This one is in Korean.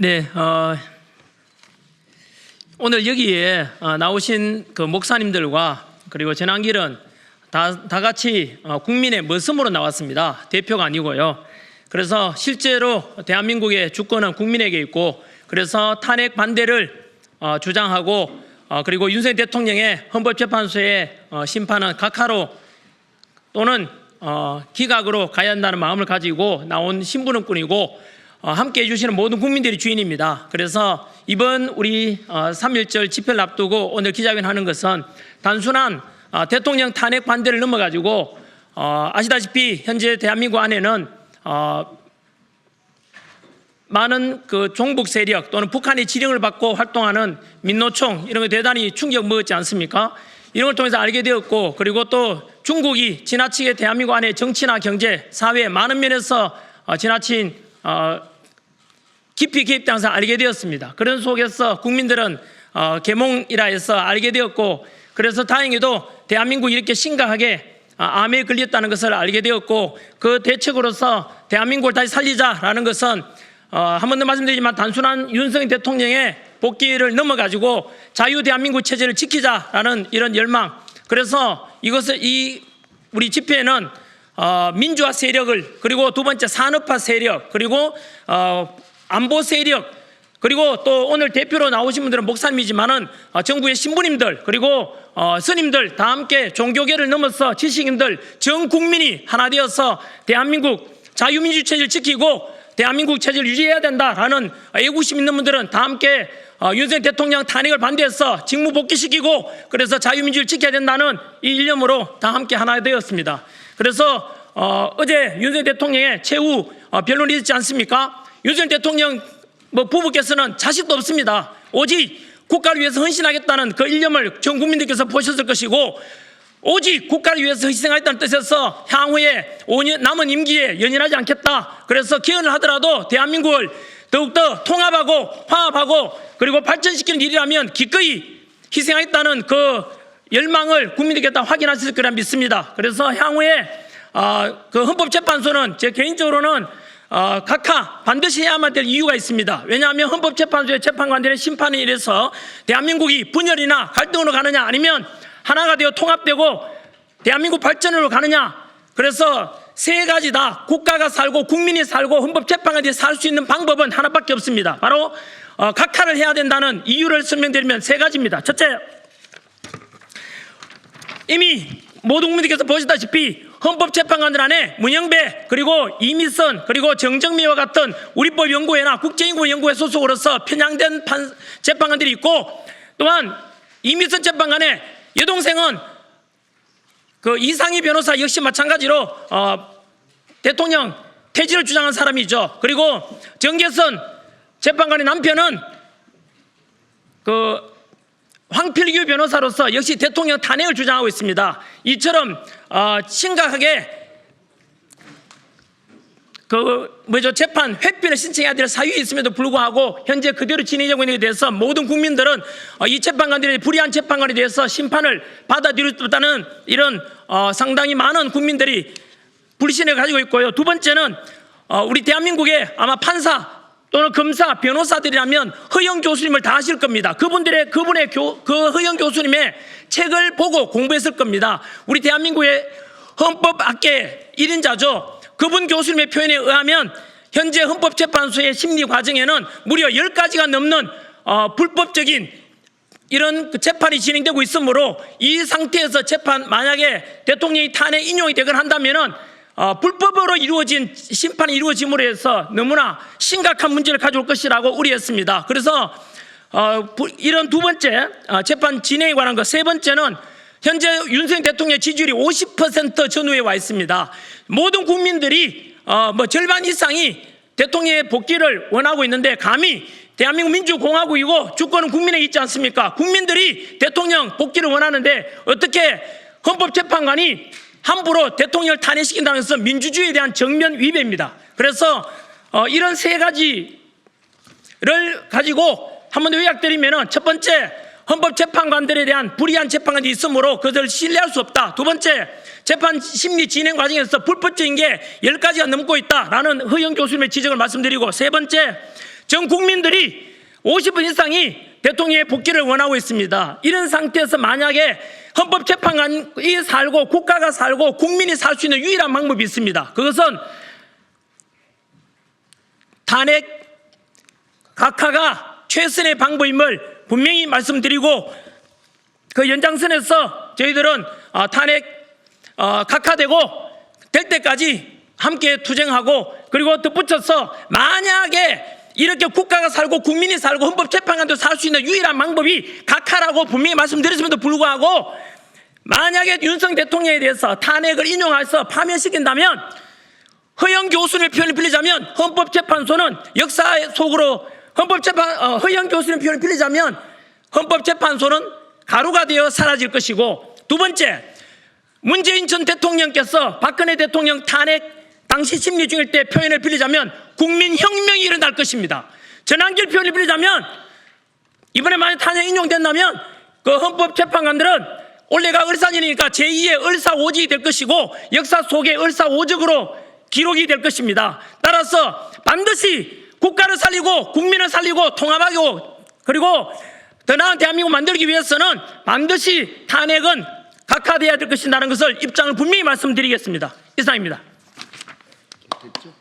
네, 오늘 여기에 나오신 그 목사님들과 그리고 전한길은 다 같이 국민의 머슴으로 나왔습니다. 대표가 아니고요. 그래서 실제로 대한민국의 주권은 국민에게 있고, 그래서 탄핵 반대를 주장하고, 그리고 윤석열 대통령의 헌법재판소의 심판은 각하로 또는 기각으로 가야 한다는 마음을 가지고 나온 신부는 뿐이고, 함께 해주시는 모든 국민들이 주인입니다. 그래서 이번 우리 3.1절 집회를 앞두고 오늘 기자회견 하는 것은 단순한 대통령 탄핵 반대를 넘어가지고, 아시다시피 현재 대한민국 안에는 많은 그 종북 세력 또는 북한의 지령을 받고 활동하는 민노총, 이런 거 대단히 충격 먹었지 않습니까? 이런 걸 통해서 알게 되었고, 그리고 또 중국이 지나치게 대한민국 안에 정치나 경제, 사회 많은 면에서 지나친 깊이 개입되면서 알게 되었습니다. 그런 속에서 국민들은 계몽이라 해서 알게 되었고, 그래서 다행히도 대한민국이 이렇게 심각하게 암에 걸렸다는 것을 알게 되었고, 그 대책으로서 대한민국을 다시 살리자라는 것은 한 번 더 말씀드리지만 단순한 윤석열 대통령의 복귀를 넘어가지고 자유 대한민국 체제를 지키자라는 이런 열망. 그래서 이것을 우리 집회에는 민주화 세력을, 그리고 두 번째 산업화 세력, 그리고 안보 세력, 그리고 또 오늘 대표로 나오신 분들은 목사님이지만은 정부의 신부님들, 그리고 스님들 다 함께 종교계를 넘어서 지식인들 전 국민이 하나 되어서 대한민국 자유민주 체제를 지키고 대한민국 체제를 유지해야 된다라는 애국심 있는 분들은 다 함께 윤석열 대통령 탄핵을 반대해서 직무 복귀시키고, 그래서 자유민주를 지켜야 된다는 이 일념으로 다 함께 하나 되었습니다. 그래서 어제 윤석열 대통령의 최후 변론이 있지 않습니까? 윤석열 대통령 부부께서는 자식도 없습니다. 오직 국가를 위해서 헌신하겠다는 그 일념을 전 국민들께서 보셨을 것이고, 오직 국가를 위해서 희생하겠다는 뜻에서 향후에 5년 남은 임기에 연연하지 않겠다. 그래서 개헌을 하더라도 대한민국을 더욱더 통합하고 화합하고 그리고 발전시키는 일이라면 기꺼이 희생하겠다는 그 열망을 국민들께 다 확인하실 거라 믿습니다. 그래서 향후에 그 헌법재판소는 제 개인적으로는 각하 반드시 해야만 될 이유가 있습니다. 왜냐하면 헌법재판소의 재판관들의 심판에 의해서 대한민국이 분열이나 갈등으로 가느냐, 아니면 하나가 되어 통합되고 대한민국 발전으로 가느냐. 그래서 세 가지 다 국가가 살고 국민이 살고 헌법재판관들이 살 수 있는 방법은 하나밖에 없습니다. 바로 각하를 해야 된다는 이유를 설명드리면 세 가지입니다. 첫째, 이미 모든 국민들께서 보시다시피 헌법재판관들 안에 문영배, 그리고 이미선, 그리고 정정미와 같은 우리법연구회나 국제인권연구회 소속으로서 편향된 재판관들이 있고, 또한 이미선 재판관의 여동생은 그 이상희 변호사 역시 마찬가지로 대통령 퇴진을 주장한 사람이죠. 그리고 정계선 재판관의 남편은 그 황필규 변호사로서 역시 대통령 탄핵을 주장하고 있습니다. 이처럼 심각하게 재판 회피를 신청해야 될 사유에 있음에도 불구하고 현재 그대로 진행되고 있는 데 대해서 모든 국민들은 이 재판관들의 불의한 재판관에 대해서 심판을 받아들일 수 없다는 이런 상당히 많은 국민들이 불신을 가지고 있고요. 두 번째는 우리 대한민국의 아마 판사 또는 검사, 변호사들이라면 허영 교수님을 다 아실 겁니다. 그분의 그 허영 교수님의 책을 보고 공부했을 겁니다. 우리 대한민국의 헌법학계 1인자죠. 그분 교수님의 표현에 의하면 현재 헌법재판소의 심리 과정에는 무려 10가지가 넘는 불법적인 이런 재판이 진행되고 있으므로, 이 상태에서 만약에 대통령이 탄핵 인용이 되거나 한다면은 불법으로 이루어진 심판이 이루어짐으로 해서 너무나 심각한 문제를 가져올 것이라고 우려했습니다. 그래서 이런 두 번째 재판 진행에 관한 것. 세 번째는 현재 윤석열 대통령의 지지율이 50% 전후에 와 있습니다. 모든 국민들이 절반 이상이 대통령의 복귀를 원하고 있는데, 감히 대한민국 민주공화국이고 주권은 국민에게 있지 않습니까? 국민들이 대통령 복귀를 원하는데 어떻게 헌법재판관이 함부로 대통령을 탄핵시킨다는 것은 민주주의에 대한 정면 위배입니다. 그래서 이런 세 가지를 가지고 한 번 더 요약드리면, 첫 번째, 헌법재판관들에 대한 불의한 재판관이 있으므로 그것을 신뢰할 수 없다. 두 번째, 재판 심리 진행 과정에서 불법적인 게 10가지가 넘고 있다라는 허영 교수님의 지적을 말씀드리고, 세 번째, 전 국민들이 50% 이상이 대통령의 복귀를 원하고 있습니다. 이런 상태에서 만약에 헌법재판관이 살고 국가가 살고 국민이 살 수 있는 유일한 방법이 있습니다. 그것은 탄핵 각하가 최선의 방법임을 분명히 말씀드리고, 그 연장선에서 저희들은 탄핵 각하되고 될 때까지 함께 투쟁하고, 그리고 덧붙여서 만약에 이렇게 국가가 살고 국민이 살고 헌법재판관도 살 수 있는 유일한 방법이 각하라고 분명히 말씀드렸음에도 불구하고, 만약에 윤석열 대통령에 대해서 탄핵을 인용해서 파면시킨다면, 허영 교수의 표현을 빌리자면 헌법재판소는 역사 속으로 허영 교수의 표현을 빌리자면 헌법재판소는 가루가 되어 사라질 것이고, 두 번째, 문재인 전 대통령께서 박근혜 대통령 탄핵 당시 심리 중일 때 표현을 빌리자면 국민혁명이 일어날 것입니다. 전한길 표현을 빌리자면 이번에 만약 탄핵 인용된다면 그 헌법재판관들은 올해가 을사년이니까 제2의 을사오직이 될 것이고, 역사 속에 을사오적으로 기록이 될 것입니다. 따라서 반드시 국가를 살리고 국민을 살리고 통합하고, 그리고 더 나은 대한민국 만들기 위해서는 반드시 탄핵은 각하돼야 될 것이라는 것을 입장을 분명히 말씀드리겠습니다. 이상입니다. 됐죠?